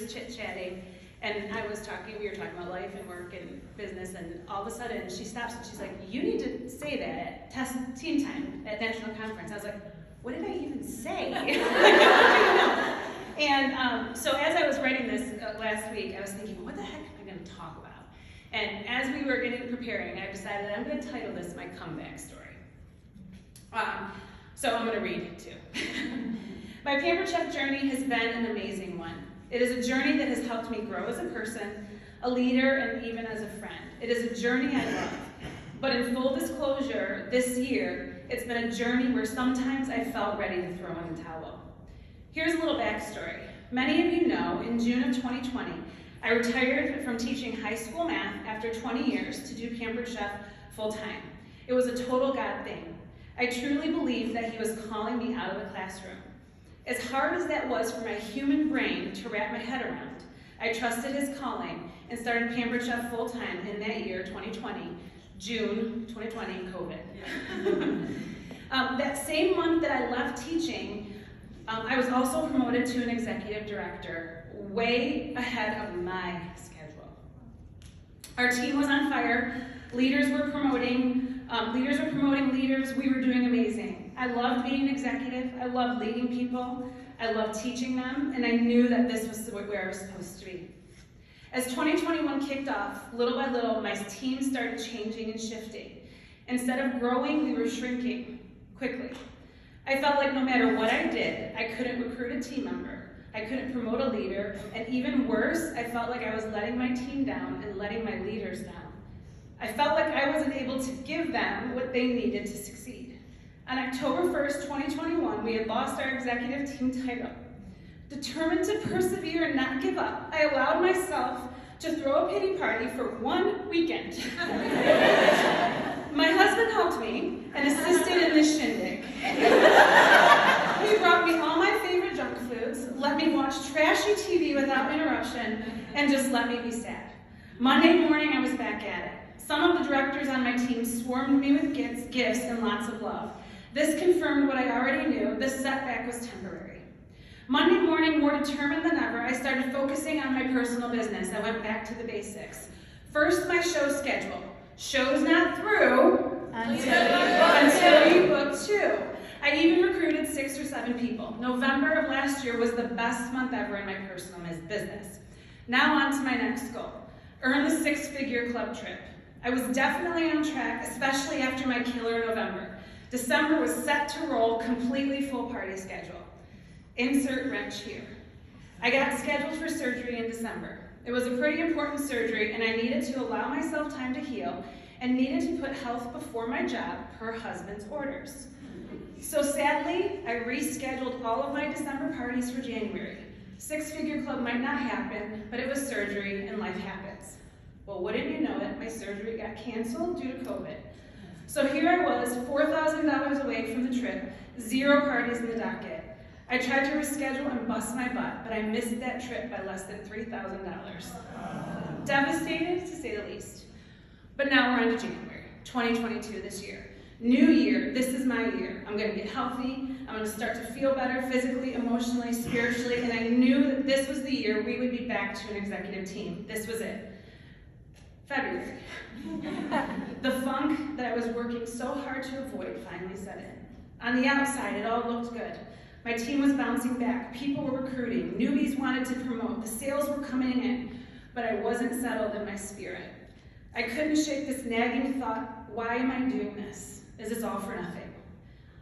just chit-chatting, and we were talking about life and work and business, and all of a sudden she stops and she's like, you need to say that at team time at national conference. I was like, what did I even say? And so as I was writing this last week, I was thinking, what the heck am I going to talk about? And as we were preparing, I decided that I'm going to title this my comeback story. So I'm going to read it too. My Pampered Chef journey has been an amazing one. It is a journey that has helped me grow as a person, a leader, and even as a friend. It is a journey I love. But in full disclosure, this year, it's been a journey where sometimes I felt ready to throw in the towel. Here's a little backstory. Many of you know, in June of 2020, I retired from teaching high school math after 20 years to do Pampered Chef full-time. It was a total God thing. I truly believed that he was calling me out of the classroom. As hard as that was for my human brain to wrap my head around, I trusted his calling and started Pampered Chef full-time in that year, 2020, June 2020, COVID. That same month that I left teaching, I was also promoted to an executive director, way ahead of my schedule. Our team was on fire. Leaders were promoting leaders. We were doing amazing. I loved being an executive. I loved leading people. I loved teaching them, and I knew that this was where I was supposed to be. As 2021 kicked off, little by little, my team started changing and shifting. Instead of growing, we were shrinking quickly. I felt like no matter what I did, I couldn't recruit a team member. I couldn't promote a leader, and even worse, I felt like I was letting my team down and letting my leaders down. I felt like I wasn't able to give them what they needed to succeed. On October 1st, 2021, we had lost our executive team title. Determined to persevere and not give up, I allowed myself to throw a pity party for one weekend. My husband helped me and assisted in this shindig. He brought me all my favorite junk foods, let me watch trashy TV without interruption, and just let me be sad. Monday morning, I was back at it. Some of the directors on my team swarmed me with gifts and lots of love. This confirmed what I already knew: this setback was temporary. Monday morning, more determined than ever, I started focusing on my personal business. I went back to the basics. First, my show schedule. Shows not through until you book 2. I even recruited 6 or 7 people. November of last year was the best month ever in my personal business. Now on to my next goal: earn the 6-figure club trip. I was definitely on track, especially after my killer November. December was set to roll, completely full party schedule. Insert wrench here. I got scheduled for surgery in December. It was a pretty important surgery, and I needed to allow myself time to heal and needed to put health before my job per husband's orders. So sadly, I rescheduled all of my December parties for January. 6-figure club might not happen, but it was surgery and life happens. Well, wouldn't you know it, my surgery got canceled due to COVID. So here I was, $4,000 away from the trip, 0 parties in the docket. I tried to reschedule and bust my butt, but I missed that trip by less than $3,000. Devastated, to say the least. But now we're on to January, 2022 this year. New year, this is my year. I'm gonna get healthy, I'm gonna start to feel better physically, emotionally, spiritually, and I knew that this was the year we would be back to an executive team. This was it. February. The funk that I was working so hard to avoid finally set in. On the outside, it all looked good. My team was bouncing back, people were recruiting, newbies wanted to promote, the sales were coming in, but I wasn't settled in my spirit. I couldn't shake this nagging thought: why am I doing this? Is this all for nothing?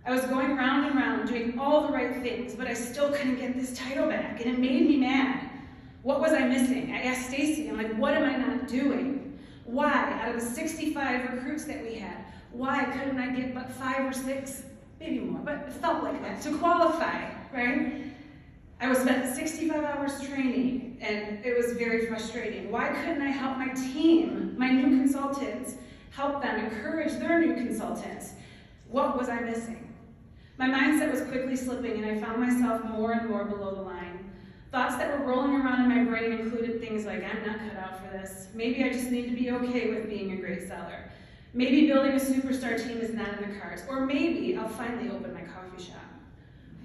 I was going round and round, doing all the right things, but I still couldn't get this title back, and it made me mad. What was I missing? I asked Stacy, I'm like, what am I not doing? Why, out of the 65 recruits that we had, why couldn't I get but 5 or 6, maybe more, but it felt like that, to qualify, right? I was spent 65 hours training, and it was very frustrating. Why couldn't I help my team, my new consultants, help them encourage their new consultants? What was I missing? My mindset was quickly slipping, and I found myself more and more below the line. Thoughts that were rolling around in my brain included things like, I'm not cut out for this. Maybe I just need to be okay with being a great seller. Maybe building a superstar team is not in the cards. Or maybe I'll finally open my coffee shop.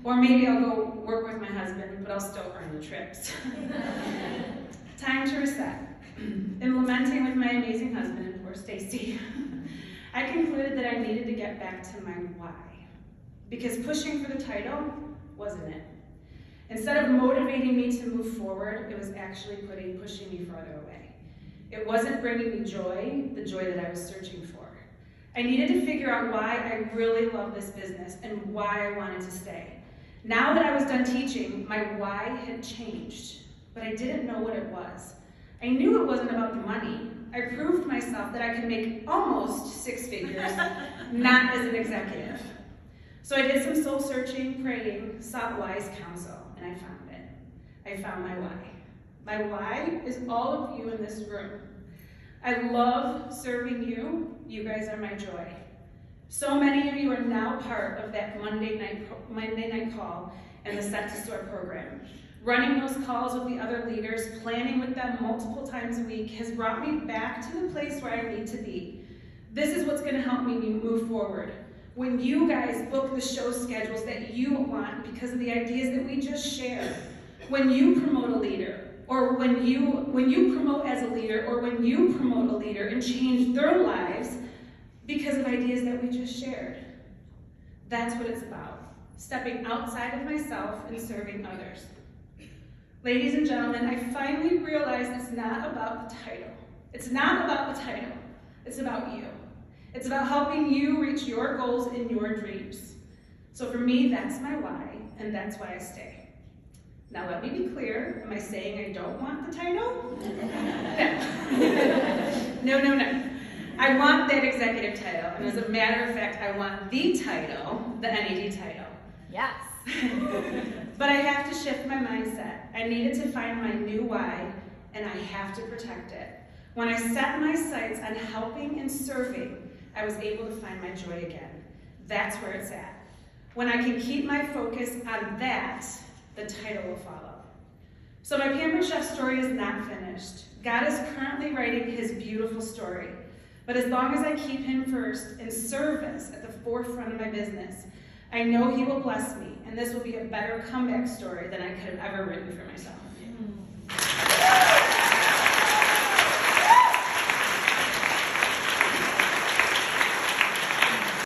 Or maybe I'll go work with my husband, but I'll still earn the trips. Time to reset. In lamenting with my amazing husband, poor Stacy, I concluded that I needed to get back to my why. Because pushing for the title wasn't it. Instead of motivating me to move forward, it was actually pushing me further away. It wasn't bringing me joy, the joy that I was searching for. I needed to figure out why I really love this business and why I wanted to stay. Now that I was done teaching, my why had changed, but I didn't know what it was. I knew it wasn't about the money. I proved myself that I could make almost 6 figures, not as an executive. So I did some soul searching, praying, sought wise counsel, and I found it. I found my why. My why is all of you in this room. I love serving you. You guys are my joy. So many of you are now part of that Monday night call and the Set to Store program. Running those calls with the other leaders, planning with them multiple times a week has brought me back to the place where I need to be. This is what's going to help me move forward. When you guys book the show schedules that you want because of the ideas that we just shared, when you promote a leader, or when you promote as a leader, or when you promote a leader and change their lives because of ideas that we just shared. That's what it's about. Stepping outside of myself and serving others. Ladies and gentlemen, I finally realized it's not about the title. It's not about the title. It's about you. It's about helping you reach your goals and your dreams. So for me, that's my why, and that's why I stay. Now let me be clear, am I saying I don't want the title? No. I want that executive title, and as a matter of fact, I want the title, the NED title. Yes. But I have to shift my mindset. I needed to find my new why, and I have to protect it. When I set my sights on helping and serving, I was able to find my joy again. That's where it's at. When I can keep my focus on that, the title will follow. So my Pampered Chef story is not finished. God is currently writing his beautiful story. But as long as I keep him first and service at the forefront of my business, I know he will bless me, and this will be a better comeback story than I could have ever written for myself.